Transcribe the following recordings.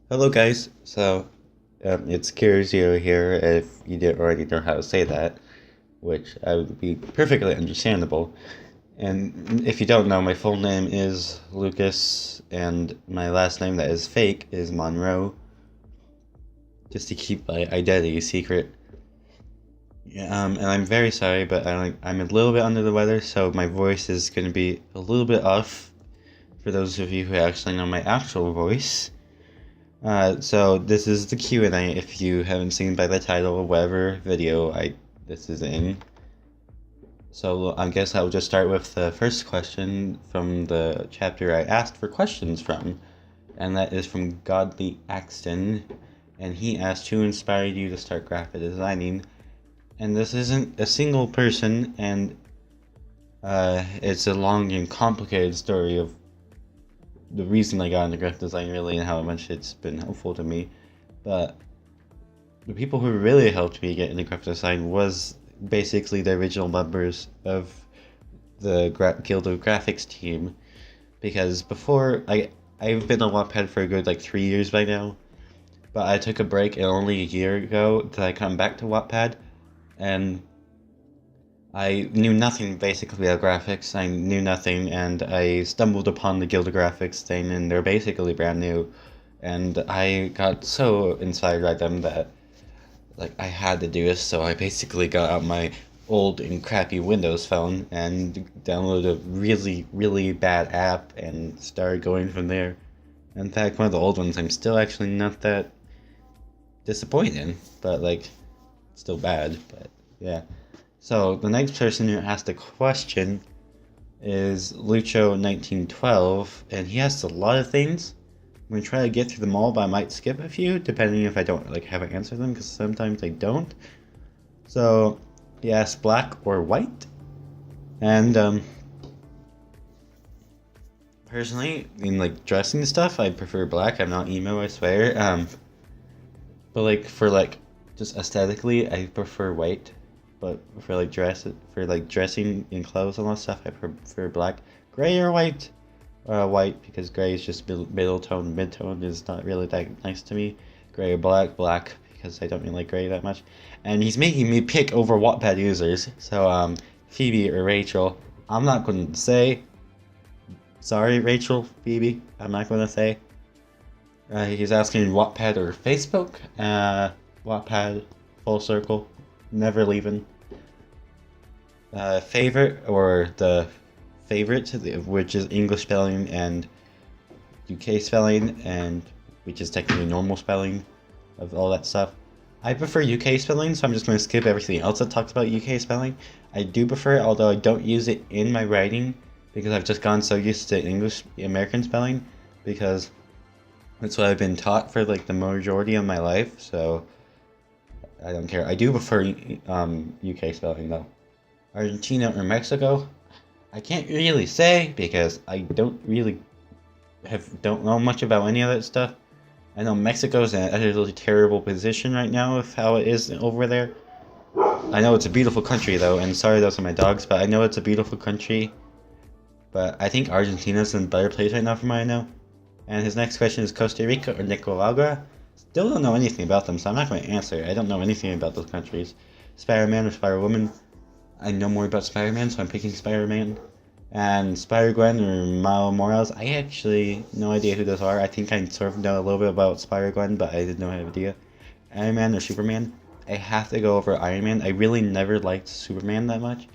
Hello, guys. It's Curzio here. If you didn't already know how to say that, which I would be perfectly understandable. And if you don't know, my full name is Lucas, and my last name that is fake is Monroe, just to keep my identity secret. Yeah, and I'm very sorry, but I'm a little bit under the weather, so my voice is going to be a little bit off for those of you who actually know my actual voice. So this is the Q&A if you haven't seen by the title of whatever video this is in. So I guess I'll just start with the first question from the chapter I asked for questions from, and that is from Godly Axton, and he asked who inspired you to start graphic designing. And this isn't a single person, and it's a long and complicated story of the reason I got into graphic design really and how much it's been helpful to me. But the people who really helped me get into graphic design was basically the original members of the Guild of Graphics team. Because before, I've been on Wattpad for a good 3 years by now. But I took a break, and only a year ago did I come back to Wattpad. And I knew nothing basically about graphics. I knew nothing, and I stumbled upon the Guild of Graphics thing, and they're basically brand new. And I got so inspired by them that I had to do this, so I basically got out my old and crappy Windows phone and downloaded a really, really bad app and started going from there. In fact, one of the old ones I'm still actually not that disappointed in, but still bad, but yeah. So the next person who asked a question is Lucho1912, and he asked a lot of things. I'm going to try to get through them all, but I might skip a few, depending if I don't have an answer them, because sometimes I don't. So he asked black or white, and personally, in dressing stuff, I prefer black. I'm not emo, I swear. But for just aesthetically, I prefer white. But for dressing in clothes and all that stuff, I prefer black. Gray or white? White, because gray is just middle tone. Mid tone is not really that nice to me. Gray or black? Black, because I don't really like gray that much. And he's making me pick over Wattpad users. So Phoebe or Rachel. I'm not going to say. Sorry, Rachel, Phoebe. I'm not going to say. He's asking Wattpad or Facebook. Wattpad, full circle. Never leaving. Favorite or the favorite, which is English spelling and UK spelling, and which is technically normal spelling of all that stuff. I prefer UK spelling, so I'm just going to skip everything else that talks about UK spelling. I do prefer it, although I don't use it in my writing because I've just gotten so used to English American spelling, because that's what I've been taught for the majority of my life. So I don't care. I do prefer UK spelling though. Argentina or Mexico? I can't really say because I don't know much about any of that stuff. I know Mexico's in an utterly terrible position right now with how it is over there. I know it's a beautiful country though, and sorry those are my dogs, but I know it's a beautiful country. But I think Argentina's in a better place right now from what I know. And his next question is Costa Rica or Nicaragua? Still don't know anything about them, so I'm not going to answer. I don't know anything about those countries. Spider-Man or Spider-Woman? I know more about Spider-Man, so I'm picking Spider-Man. And Spider-Gwen or Miles Morales? I actually no idea who those are. I think I sort of know a little bit about Spider-Gwen, but I did no idea. Iron Man or Superman? I have to go over Iron Man. I really never liked Superman that much.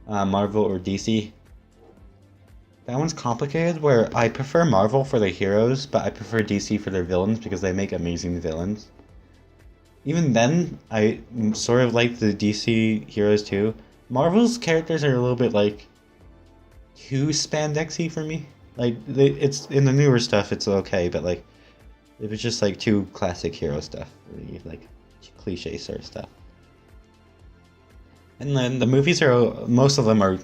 Marvel or DC? That one's complicated, where I prefer Marvel for their heroes, but I prefer DC for their villains because they make amazing villains. Even then, I sort of like the DC heroes too. Marvel's characters are a little bit too spandexy for me. It's in the newer stuff, it's okay, but if it's just too classic hero stuff, really, cliche sort of stuff. And then the movies most of them are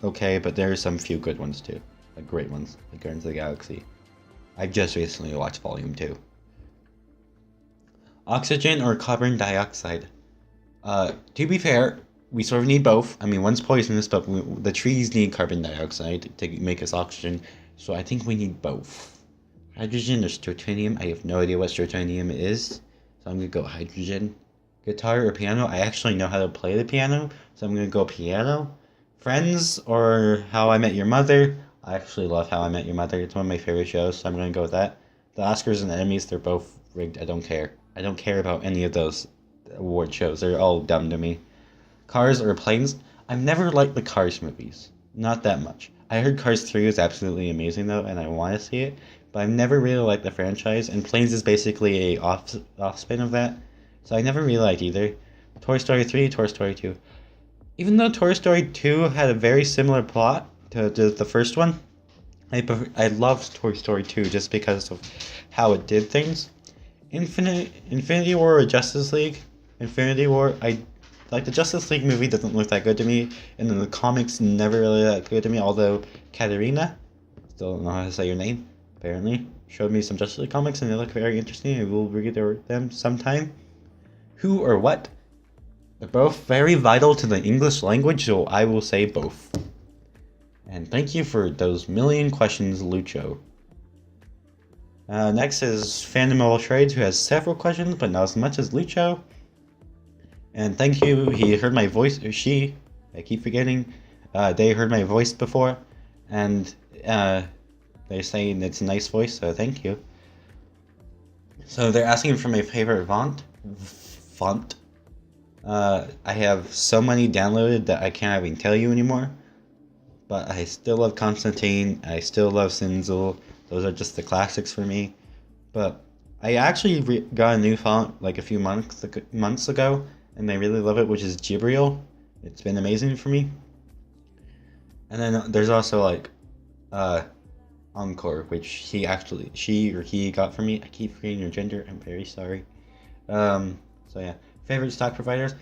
okay, but there are some few good ones too, great ones, like Guardians of the Galaxy. I've just recently watched Volume 2. Oxygen or carbon dioxide? To be fair, we sort of need both. I mean, one's poisonous, but the trees need carbon dioxide to make us oxygen, so I think we need both. hydrogen or strontium. I have no idea what strontium is, so I'm gonna go hydrogen. Guitar or piano? I actually know how to play the piano, so I'm gonna go piano. Friends or How I Met Your Mother? I actually love How I Met Your Mother. It's one of my favorite shows, so I'm gonna go with that. The Oscars and Emmys, they're both rigged. I don't care. I don't care about any of those award shows. They're all dumb to me. Cars or planes? I've never liked the Cars movies. Not that much. I heard Cars 3 was absolutely amazing though, and I want to see it, but I've never really liked the franchise, and Planes is basically a offspin of that, so I never really liked either. Toy Story 3, Toy Story 2. Even though Toy Story 2 had a very similar plot to the first one, I loved Toy Story 2 just because of how it did things. Infinity War or Justice League? Infinity War, like the Justice League movie doesn't look that good to me, and then the comics never really that good to me, although Katarina, still don't know how to say your name, apparently, showed me some Justice League comics and they look very interesting. I will read them sometime. Who or what? They're both very vital to the English language, so I will say both. And thank you for those million questions, Lucho. Next is Fandom All Trades, who has several questions, but not as much as Lucho. And thank you, he heard my voice, or she, I keep forgetting, they heard my voice before, and they're saying it's a nice voice, so thank you. So they're asking for my favorite font. I have so many downloaded that I can't even tell you anymore. But I still love Constantine, I still love Sinzel, those are just the classics for me. But I actually got a new font like a few months ago, and I really love it, which is Gibriel. It's been amazing for me. And then there's also like Encore, which she or he got for me. I keep forgetting your gender, I'm very sorry. So yeah, favorite stock providers?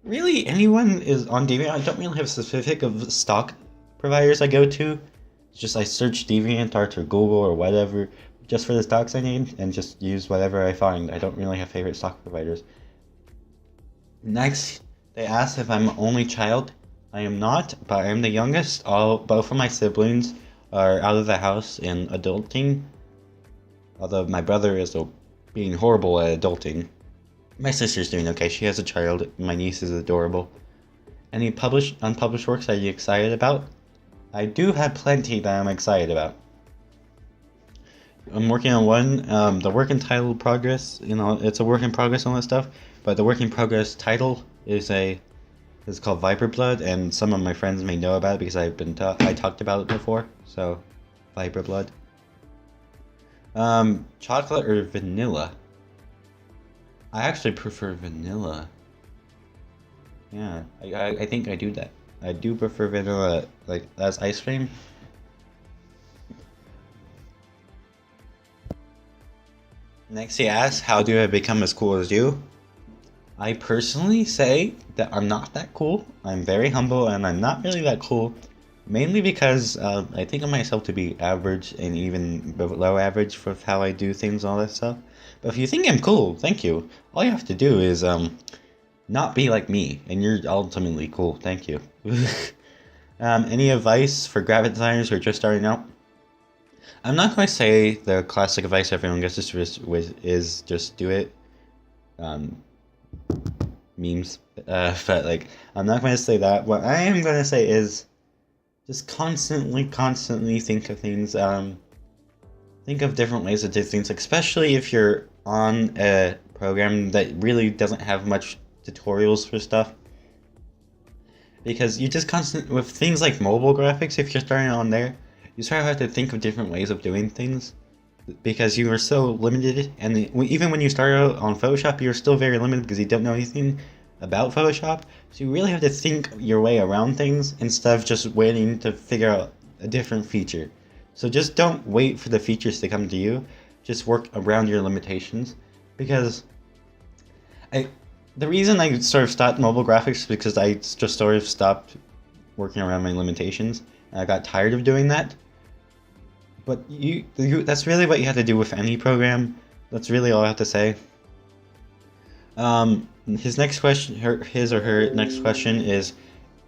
Really, anyone is on Deviant. I don't really have specific of stock providers I go to. It's just I search DeviantArt or Google or whatever just for the stocks I need and just use whatever I find. I don't really have favorite stock providers. Next, they asked if I'm an only child. I am not, but I am the youngest. Both of my siblings are out of the house and adulting, although my brother is being horrible at adulting. My sister's doing okay. She has a child. My niece is adorable. Any unpublished works are you excited about? I do have plenty that I'm excited about. I'm working on one, the work in title progress, it's a work in progress on that stuff, but the work in progress title is called Viper Blood, and some of my friends may know about it because I talked about it before, so Viper Blood. Chocolate or vanilla? I actually prefer vanilla. Yeah, I think I do that. I do prefer vanilla, like, as ice cream. Next he asks, how do I become as cool as you? I personally say that I'm not that cool. I'm very humble and I'm not really that cool. Mainly because I think of myself to be average and even below average for how I do things and all that stuff. But if you think I'm cool, thank you. All you have to do is not be like me, and you're ultimately cool. Thank you. Any advice for graphic designers who are just starting out? I'm not going to say the classic advice everyone gets is just do it. Memes. But like, I'm not going to say that. What I am going to say is just constantly think of things. Think of different ways to do things, especially if you're on a program that really doesn't have much tutorials for stuff, because you just with things like mobile graphics, if you're starting on there, you sort of have to think of different ways of doing things because you are so limited, and even when you start out on Photoshop, you're still very limited because you don't know anything about Photoshop, so you really have to think your way around things instead of just waiting to figure out a different feature. So just don't wait for the features to come to you, just work around your limitations, because the reason I sort of stopped mobile graphics is because I just sort of stopped working around my limitations, and I got tired of doing that. But that's really what you have to do with any program. That's really all I have to say. His or her next question is,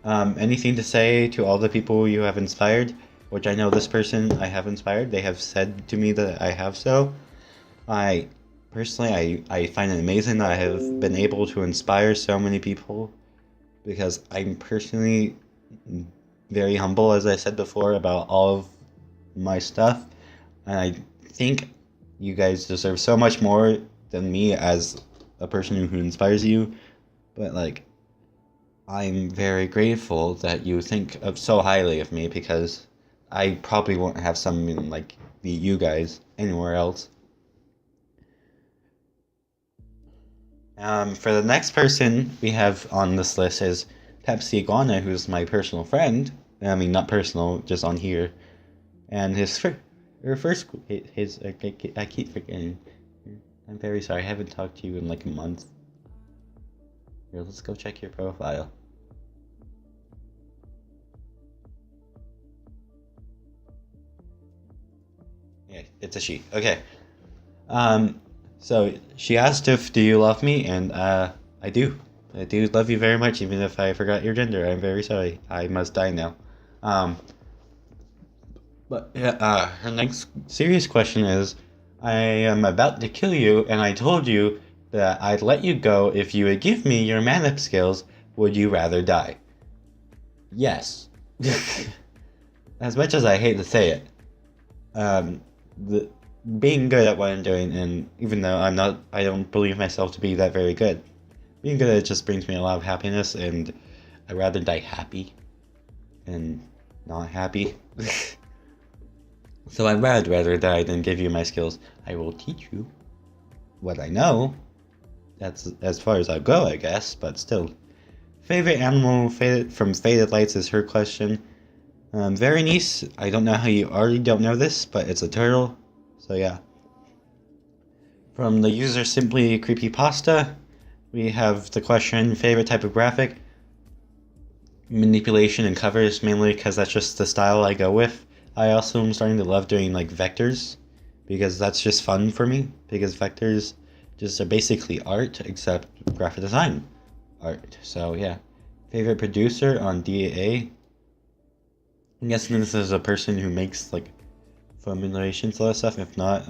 anything to say to all the people you have inspired? which I know this person I have inspired. They have said to me that I have so. I personally, I find it amazing that I have been able to inspire so many people, because I'm personally very humble, as I said before, about all of my stuff. And I think you guys deserve so much more than me as a person who inspires you. But like, I'm very grateful that you think of so highly of me, because I probably won't have someone like you guys anywhere else. For the next person we have on this list is Pepsi Iguana, who's my personal friend. I mean, not personal, just on here. And I keep forgetting. I'm very sorry, I haven't talked to you in like a month. Here, let's go check your profile. Yeah, it's a she. Okay. So she asked if do you love me, and I do. I do love you very much, even if I forgot your gender. I'm very sorry. I must die now. But yeah, her next serious question is, I am about to kill you, and I told you that I'd let you go if you would give me your man-up skills. Would you rather die? Yes. As much as I hate to say it, the being good at what I'm doing, and even though I don't believe myself to be that very good, being good at it just brings me a lot of happiness, and I'd rather die happy and not happy. So I'd rather die than give you my skills. I will teach you what I know. That's as far as I'll go, I guess, but still. Favorite animal from Faded Lights is her question. Very nice. I don't know how you already don't know this, but it's a turtle. So yeah. From the user Simply Creepypasta, we have the question, favorite type of graphic? Manipulation and covers, mainly because that's just the style I go with. I also am starting to love doing like vectors, because that's just fun for me, because vectors just are basically art, except graphic design art. So yeah. Favorite producer on DAA? I'm guessing this is a person who makes like formulations, a lot of stuff. If not,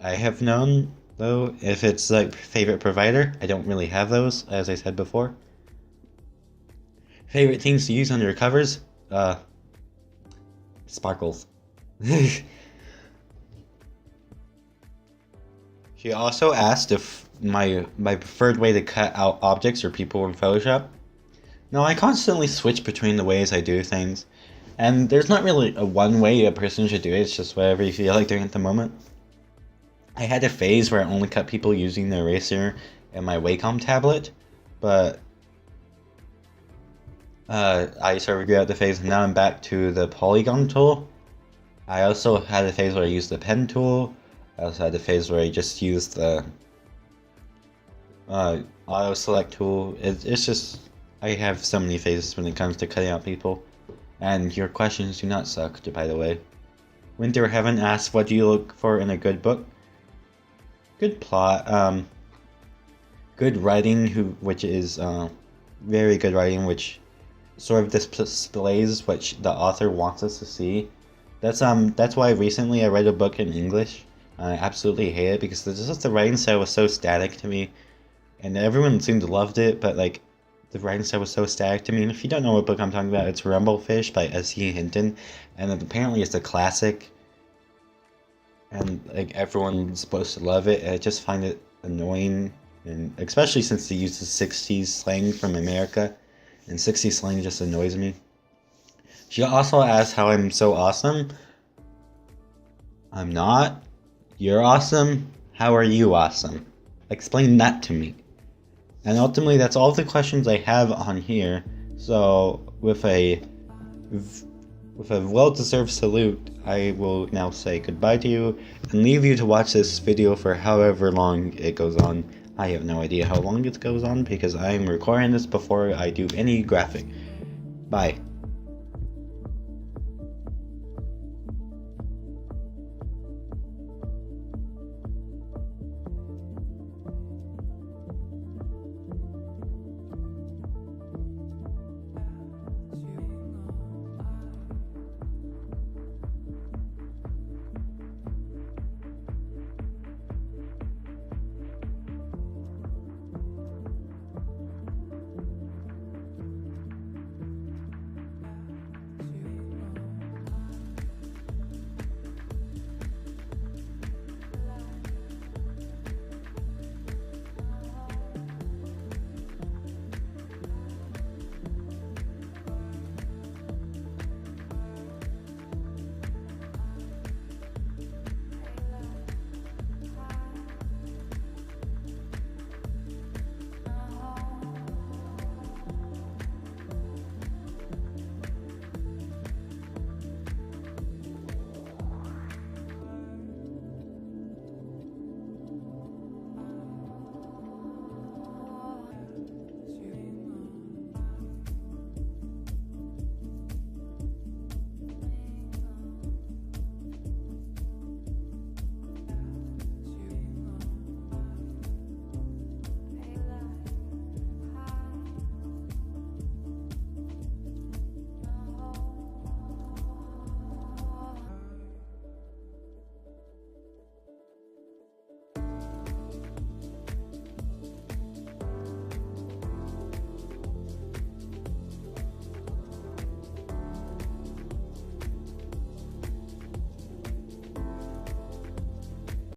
I have known though. If it's like favorite provider, I don't really have those, as I said before. Favorite things to use on your covers? Sparkles. She also asked if my preferred way to cut out objects or people in Photoshop. No, I constantly switch between the ways I do things. And there's not really a one way a person should do it, it's just whatever you feel like doing at the moment. I had a phase where I only cut people using the eraser and my Wacom tablet, but I sort of figured out the phase, and now I'm back to the polygon tool. I also had a phase where I used the pen tool. I also had a phase where I just used the auto select tool. It's just, I have so many phases when it comes to cutting out people. And your questions do not suck, by the way. Winter Heaven asks, what do you look for in a good book? Good plot, good writing, which is very good writing, which sort of displays what the author wants us to see. That's why recently I read a book in English. I absolutely hate it, because the writing style was so static to me, and everyone seemed to loved it, but like, the writing style was so static to me. And if you don't know what book I'm talking about, it's Rumblefish by S.E. Hinton, and apparently it's a classic, and like everyone's supposed to love it. I just find it annoying, and especially since they use the 60s slang from America, and 60s slang just annoys me. She also asked how I'm so awesome. I'm not. You're awesome. How are you awesome? Explain that to me. And ultimately, that's all the questions I have on here. So, with a well-deserved salute, I will now say goodbye to you and leave you to watch this video for however long it goes on. I have no idea how long it goes on, because I'm recording this before I do any graphic. Bye.